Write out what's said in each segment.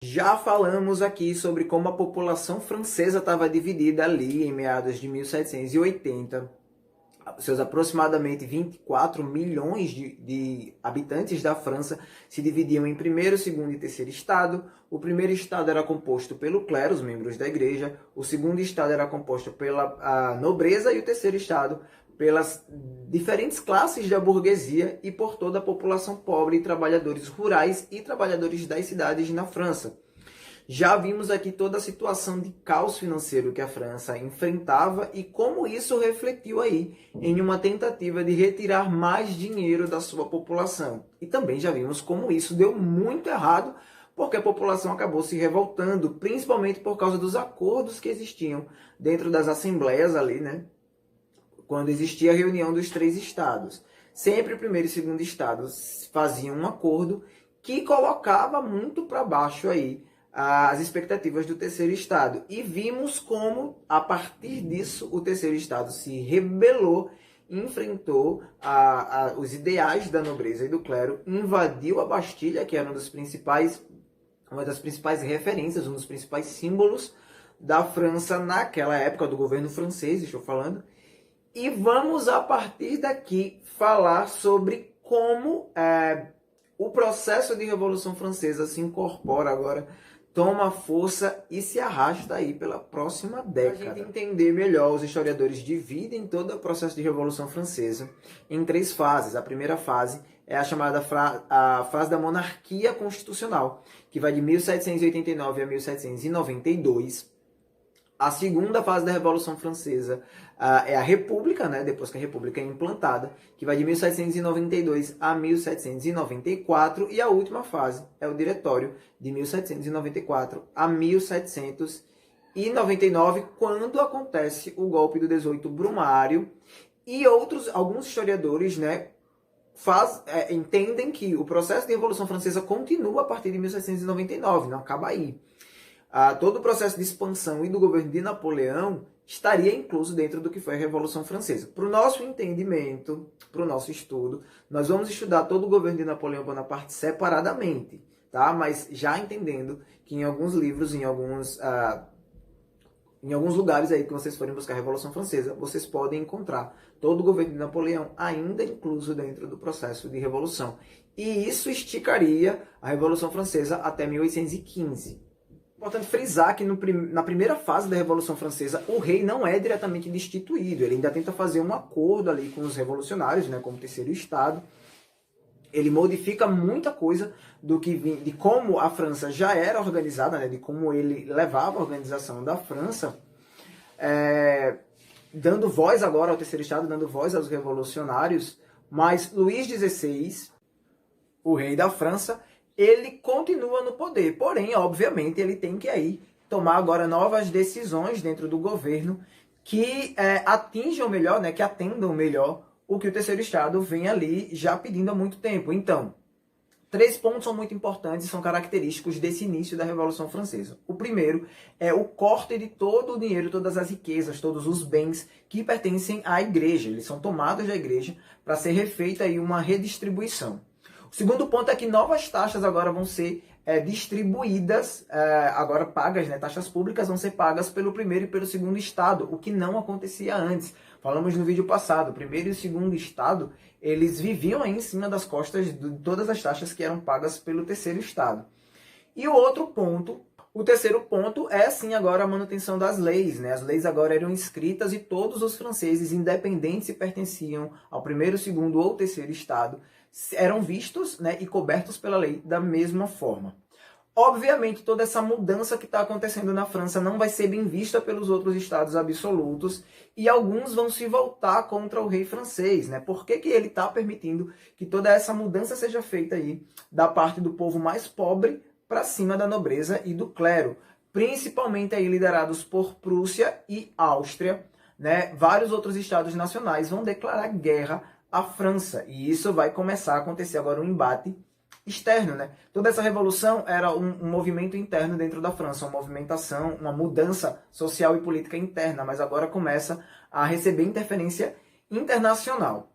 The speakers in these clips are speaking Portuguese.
Já falamos aqui sobre como a população francesa estava dividida ali em meados de 1780. Seus aproximadamente 24 milhões de habitantes da França se dividiam em primeiro, segundo e terceiro estado. O primeiro estado era composto pelo clero, os membros da igreja. O segundo estado era composto pela nobreza e o terceiro estado pelas diferentes classes da burguesia e por toda a população pobre e trabalhadores rurais e trabalhadores das cidades na França. Já vimos aqui toda a situação de caos financeiro que a França enfrentava e como isso refletiu aí em uma tentativa de retirar mais dinheiro da sua população. E também já vimos como isso deu muito errado, porque a população acabou se revoltando, principalmente por causa dos acordos que existiam dentro das assembleias ali, né? Quando existia a reunião dos três estados. Sempre o primeiro e segundo estado faziam um acordo que colocava muito para baixo aí as expectativas do terceiro estado. E vimos como, a partir disso, o terceiro estado se rebelou, enfrentou os ideais da nobreza e do clero, invadiu a Bastilha, que era uma das principais referências, um dos principais símbolos da França naquela época, do governo francês, estou falando. E vamos, a partir daqui, falar sobre como o processo de Revolução Francesa se incorpora agora, toma força e se arrasta aí pela próxima década. Para a gente entender melhor, os historiadores dividem todo o processo de Revolução Francesa em três fases. A primeira fase é a chamada fase da monarquia constitucional, que vai de 1789 a 1792. A segunda fase da Revolução Francesa é a República, né? Depois que a República é implantada, que vai de 1792 a 1794. E a última fase é o Diretório, de 1794 a 1799, quando acontece o golpe do 18 Brumário. E alguns historiadores, né, entendem que o processo de Revolução Francesa continua a partir de 1799, não acaba aí. Todo o processo de expansão e do governo de Napoleão estaria incluso dentro do que foi a Revolução Francesa. Para o nosso entendimento, para o nosso estudo, nós vamos estudar todo o governo de Napoleão Bonaparte separadamente, tá? Mas já entendendo que em alguns livros, em alguns lugares aí que vocês forem buscar a Revolução Francesa, vocês podem encontrar todo o governo de Napoleão ainda incluso dentro do processo de revolução. E isso esticaria a Revolução Francesa até 1815. Importante frisar que na primeira fase da Revolução Francesa, o rei não é diretamente destituído. Ele ainda tenta fazer um acordo ali com os revolucionários, né, como terceiro estado. Ele modifica muita coisa de como a França já era organizada, né, de como ele levava a organização da França, dando voz agora ao terceiro estado, dando voz aos revolucionários. Mas Luís XVI, o rei da França, ele continua no poder, porém, obviamente, ele tem que aí tomar agora novas decisões dentro do governo que atinjam melhor, né, que atendam melhor o que o terceiro estado vem ali já pedindo há muito tempo. Então, três pontos são muito importantes e são característicos desse início da Revolução Francesa. O primeiro é o corte de todo o dinheiro, todas as riquezas, todos os bens que pertencem à igreja. Eles são tomados da igreja para ser refeita aí uma redistribuição. O segundo ponto é que novas taxas agora vão ser distribuídas, agora pagas, né? Taxas públicas vão ser pagas pelo primeiro e pelo segundo estado, o que não acontecia antes. Falamos no vídeo passado, o primeiro e o segundo estado, eles viviam aí em cima das costas de todas as taxas que eram pagas pelo terceiro estado. E o terceiro ponto é sim agora a manutenção das leis, né? As leis agora eram escritas e todos os franceses, independentes se pertenciam ao primeiro, segundo ou terceiro estado, eram vistos, né, e cobertos pela lei da mesma forma. Obviamente, toda essa mudança que está acontecendo na França não vai ser bem vista pelos outros estados absolutos e alguns vão se voltar contra o rei francês, né? Por que ele está permitindo que toda essa mudança seja feita aí da parte do povo mais pobre para cima da nobreza e do clero, principalmente aí liderados por Prússia e Áustria, né? Vários outros estados nacionais vão declarar guerra à França, e isso vai começar a acontecer agora um embate externo, né? Toda essa revolução era um movimento interno dentro da França, uma movimentação, uma mudança social e política interna, mas agora começa a receber interferência internacional.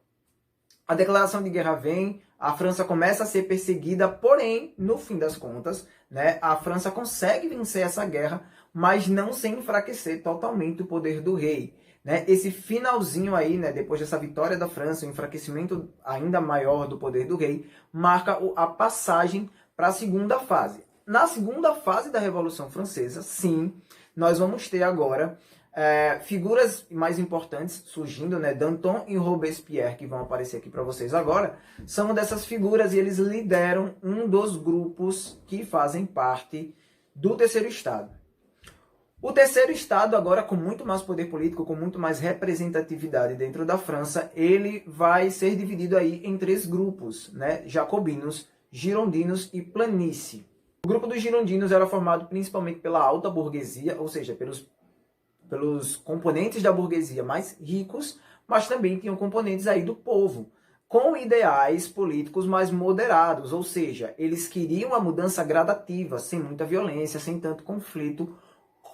A declaração de guerra vem, a França começa a ser perseguida, porém, no fim das contas, né, a França consegue vencer essa guerra, mas não sem enfraquecer totalmente o poder do rei. Né? Esse finalzinho aí, né, depois dessa vitória da França, o enfraquecimento ainda maior do poder do rei, marca a passagem para a segunda fase. Na segunda fase da Revolução Francesa, sim, nós vamos ter agora figuras mais importantes surgindo, né? Danton e Robespierre, que vão aparecer aqui para vocês agora, são dessas figuras e eles lideram um dos grupos que fazem parte do Terceiro Estado. O Terceiro Estado, agora com muito mais poder político, com muito mais representatividade dentro da França, ele vai ser dividido aí em 3 grupos, né? Jacobinos, girondinos e planície. O grupo dos girondinos era formado principalmente pela alta burguesia, ou seja, pelos componentes da burguesia mais ricos, mas também tinham componentes aí do povo, com ideais políticos mais moderados, ou seja, eles queriam a mudança gradativa, sem muita violência, sem tanto conflito,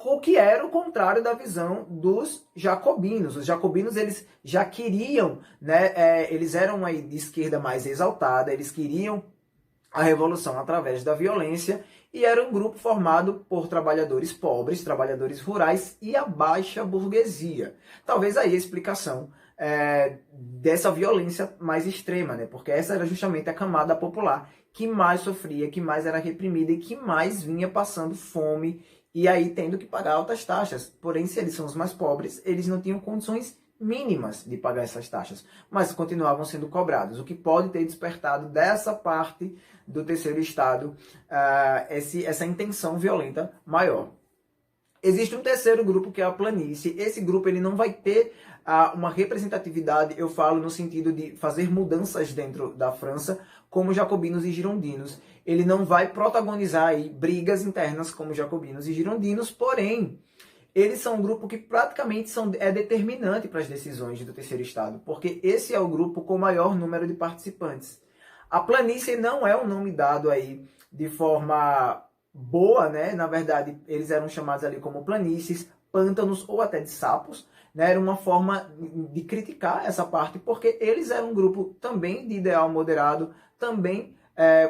o que era o contrário da visão dos jacobinos. Os jacobinos, eles já queriam, né, eles eram aí de esquerda mais exaltada, eles queriam a revolução através da violência, e era um grupo formado por trabalhadores pobres, trabalhadores rurais e a baixa burguesia. Talvez aí a explicação dessa violência mais extrema, né? Porque essa era justamente a camada popular que mais sofria, que mais era reprimida e que mais vinha passando fome e aí tendo que pagar altas taxas. Porém, se eles são os mais pobres, eles não tinham condições mínimas de pagar essas taxas, mas continuavam sendo cobrados, o que pode ter despertado dessa parte do Terceiro Estado essa intenção violenta maior. Existe um terceiro grupo que é a planície. Esse grupo ele não vai ter uma representatividade, eu falo no sentido de fazer mudanças dentro da França, como jacobinos e girondinos. Ele não vai protagonizar aí brigas internas como jacobinos e girondinos, porém, eles são um grupo que praticamente é determinante para as decisões do Terceiro Estado, porque esse é o grupo com o maior número de participantes. A planície não é um nome dado aí de forma boa, né? Na verdade, eles eram chamados ali como planícies, pântanos ou até de sapos, né? Era uma forma de criticar essa parte, porque eles eram um grupo também de ideal moderado, também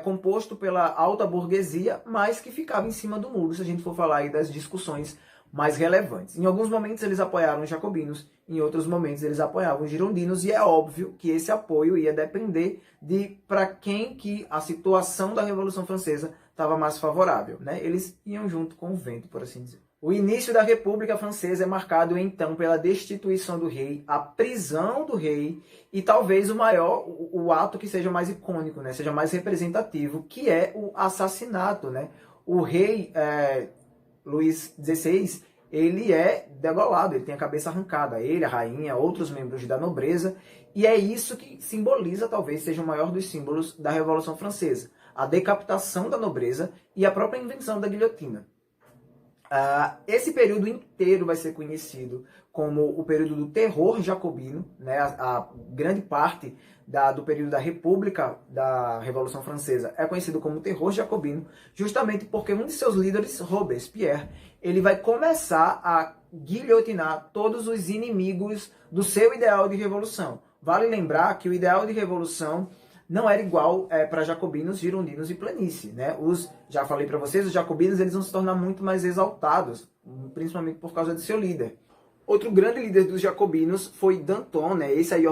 composto pela alta burguesia, mas que ficava em cima do muro, se a gente for falar aí das discussões mais relevantes. Em alguns momentos eles apoiaram os jacobinos, em outros momentos eles apoiavam os girondinos, e é óbvio que esse apoio ia depender de para quem que a situação da Revolução Francesa estava mais favorável, né? Eles iam junto com o vento, por assim dizer. O início da República Francesa é marcado então pela destituição do rei, a prisão do rei e talvez o ato que seja mais icônico, né? Seja mais representativo, que é o assassinato, né? O rei Luís XVI, ele é degolado, ele tem a cabeça arrancada, ele, a rainha, outros membros da nobreza, e é isso que simboliza, talvez seja o maior dos símbolos da Revolução Francesa, a decapitação da nobreza e a própria invenção da guilhotina. Esse período inteiro vai ser conhecido como o período do terror jacobino, né? A grande parte do período da República, da Revolução Francesa, é conhecido como terror jacobino, justamente porque um de seus líderes, Robespierre, ele vai começar a guilhotinar todos os inimigos do seu ideal de revolução. Vale lembrar que o ideal de revolução não era igual para jacobinos, girondinos e planície, né? Já falei para vocês, os jacobinos eles vão se tornar muito mais exaltados, principalmente por causa de seu líder. Outro grande líder dos jacobinos foi Danton, né? Esse aí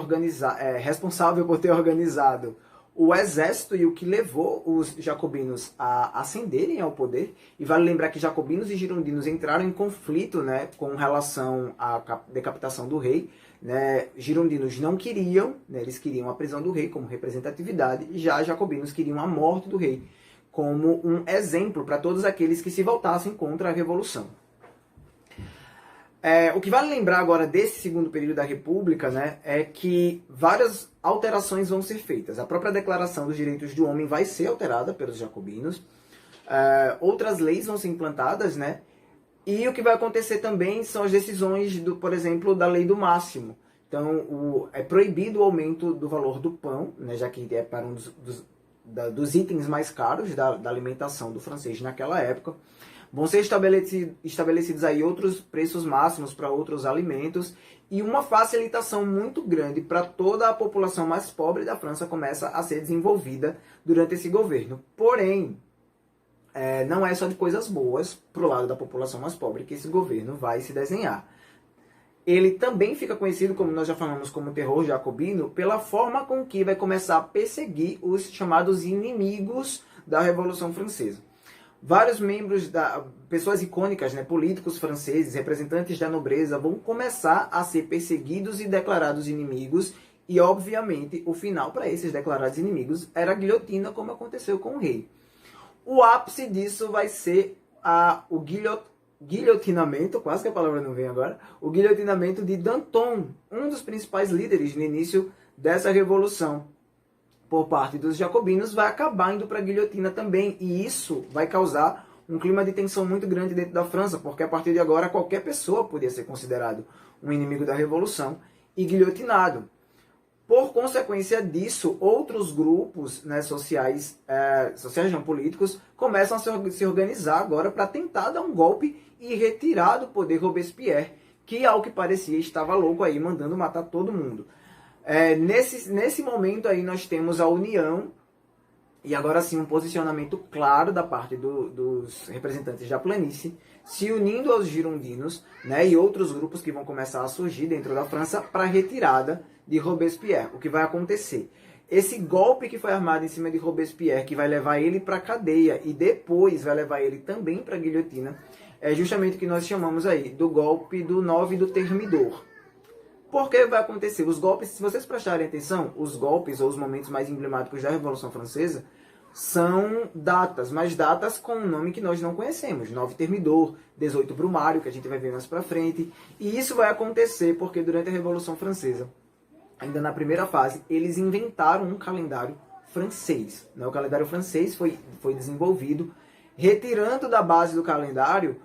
responsável por ter organizado o exército e o que levou os jacobinos a ascenderem ao poder. E vale lembrar que jacobinos e girondinos entraram em conflito, né, com relação à decapitação do rei. Né? Girondinos não queriam, né, eles queriam a prisão do rei como representatividade, e já jacobinos queriam a morte do rei como um exemplo para todos aqueles que se voltassem contra a revolução. O que vale lembrar agora desse segundo período da República, né, é que várias alterações vão ser feitas. A própria Declaração dos Direitos do Homem vai ser alterada pelos jacobinos, outras leis vão ser implantadas, né, e o que vai acontecer também são as decisões, por exemplo, da lei do máximo. Então, é proibido o aumento do valor do pão, né, já que é para dos itens mais caros da alimentação do francês naquela época. Vão ser estabelecidos aí outros preços máximos para outros alimentos e uma facilitação muito grande para toda a população mais pobre da França começa a ser desenvolvida durante esse governo. Porém, não é só de coisas boas para o lado da população mais pobre que esse governo vai se desenhar. Ele também fica conhecido, como nós já falamos, como terror jacobino, pela forma com que vai começar a perseguir os chamados inimigos da Revolução Francesa. Vários membros, pessoas icônicas, né, políticos franceses, representantes da nobreza, vão começar a ser perseguidos e declarados inimigos. E, obviamente, o final para esses declarados inimigos era a guilhotina, como aconteceu com o rei. O ápice disso vai ser o guilhotinamento, quase que a palavra não vem agora, o guilhotinamento de Danton, um dos principais líderes no início dessa revolução. Por parte dos jacobinos, vai acabar indo para a guilhotina também. E isso vai causar um clima de tensão muito grande dentro da França, porque a partir de agora qualquer pessoa podia ser considerado um inimigo da revolução e guilhotinado. Por consequência disso, outros grupos, né, sociais não políticos, começam a se organizar agora para tentar dar um golpe e retirar do poder Robespierre, que, ao que parecia, estava louco aí, mandando matar todo mundo. Nesse momento aí nós temos a união e agora sim um posicionamento claro da parte dos representantes da planície se unindo aos girondinos, né, e outros grupos que vão começar a surgir dentro da França para a retirada de Robespierre. O que vai acontecer? Esse golpe que foi armado em cima de Robespierre, que vai levar ele para a cadeia e depois vai levar ele também para a guilhotina, é justamente o que nós chamamos aí do golpe do 9 do Thermidor. Por que vai acontecer? Os golpes, se vocês prestarem atenção, os golpes ou os momentos mais emblemáticos da Revolução Francesa são datas, mas datas com um nome que nós não conhecemos. 9 Thermidor, 18 Brumário, que a gente vai ver mais pra frente. E isso vai acontecer porque durante a Revolução Francesa, ainda na primeira fase, eles inventaram um calendário francês. O calendário francês foi desenvolvido retirando da base do calendário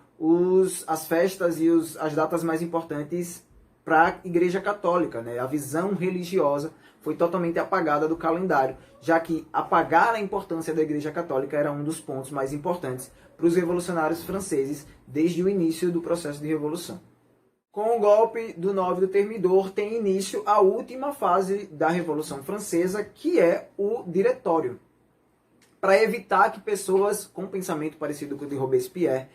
as festas e as datas mais importantes para a Igreja Católica, né? A visão religiosa foi totalmente apagada do calendário, já que apagar a importância da Igreja Católica era um dos pontos mais importantes para os revolucionários franceses desde o início do processo de revolução. Com o golpe do 9 do Thermidor tem início a última fase da Revolução Francesa, que é o Diretório. Para evitar que pessoas com pensamento parecido com o de Robespierre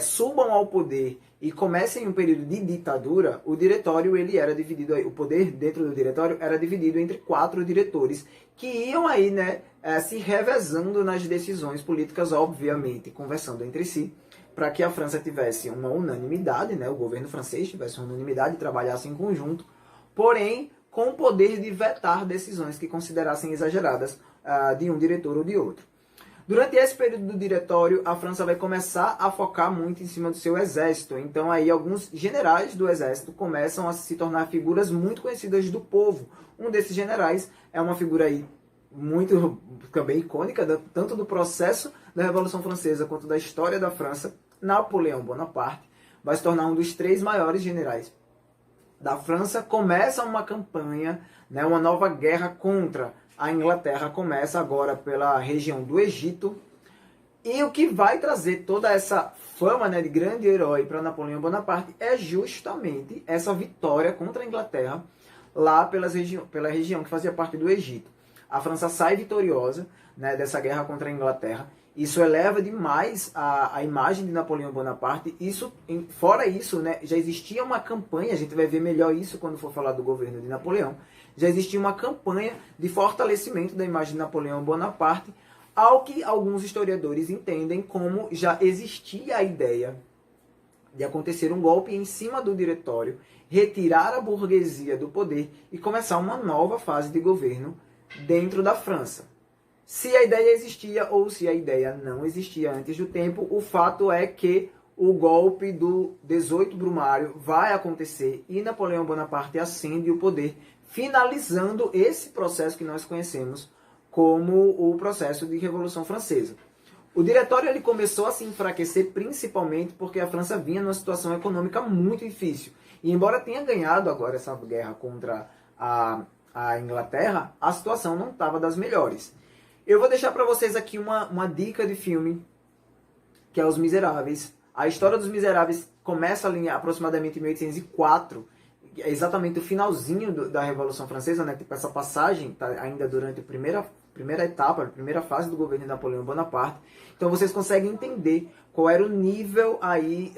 subam ao poder e comecem um período de ditadura, o diretório ele era dividido, o poder dentro do diretório era dividido entre 4 diretores que iam aí, né, se revezando nas decisões políticas, obviamente, conversando entre si, para que a França tivesse uma unanimidade, né, o governo francês tivesse uma unanimidade, trabalhasse em conjunto, porém com o poder de vetar decisões que considerassem exageradas de um diretor ou de outro. Durante esse período do diretório, a França vai começar a focar muito em cima do seu exército. Então aí alguns generais do exército começam a se tornar figuras muito conhecidas do povo. Um desses generais é uma figura aí muito também icônica, tanto do processo da Revolução Francesa quanto da história da França. Napoleão Bonaparte vai se tornar um dos 3 maiores generais da França. Começa uma campanha, né, uma nova guerra contra a Inglaterra, começa agora pela região do Egito. E o que vai trazer toda essa fama, né, de grande herói para Napoleão Bonaparte é justamente essa vitória contra a Inglaterra lá pela região que fazia parte do Egito. A França sai vitoriosa, né, dessa guerra contra a Inglaterra. Isso eleva demais a imagem de Napoleão Bonaparte. Fora isso, né, já existia uma campanha, a gente vai ver melhor isso quando for falar do governo de Napoleão, já existia uma campanha de fortalecimento da imagem de Napoleão Bonaparte, ao que alguns historiadores entendem como já existia a ideia de acontecer um golpe em cima do diretório, retirar a burguesia do poder e começar uma nova fase de governo dentro da França. Se a ideia existia ou se a ideia não existia antes do tempo, o fato é que o golpe do 18 Brumário vai acontecer e Napoleão Bonaparte ascende o poder, finalizando esse processo que nós conhecemos como o processo de Revolução Francesa. O diretório ele começou a se enfraquecer principalmente porque a França vinha numa situação econômica muito difícil. E embora tenha ganhado agora essa guerra contra a Inglaterra, a situação não estava das melhores. Eu vou deixar para vocês aqui uma dica de filme que é Os Miseráveis. A história dos Miseráveis começa ali aproximadamente em 1804, é exatamente o finalzinho da Revolução Francesa, né? Tipo, essa passagem tá ainda durante a primeira etapa, a primeira fase do governo de Napoleão Bonaparte. Então vocês conseguem entender qual era o nível aí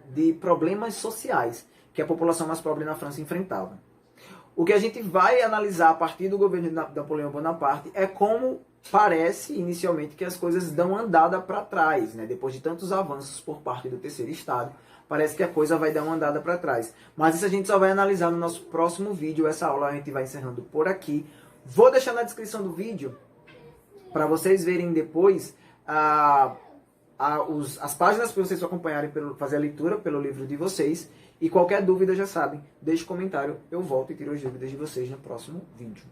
de problemas sociais que a população mais pobre na França enfrentava. O que a gente vai analisar a partir do governo de Napoleão Bonaparte é como parece inicialmente que as coisas dão andada para trás, né? Depois de tantos avanços por parte do terceiro estado, parece que a coisa vai dar uma andada para trás. Mas isso a gente só vai analisar no nosso próximo vídeo. Essa aula a gente vai encerrando por aqui. Vou deixar na descrição do vídeo para vocês verem depois as páginas para vocês acompanharem, fazer a leitura pelo livro de vocês. E qualquer dúvida, já sabem, deixe comentário, eu volto e tiro as dúvidas de vocês no próximo vídeo.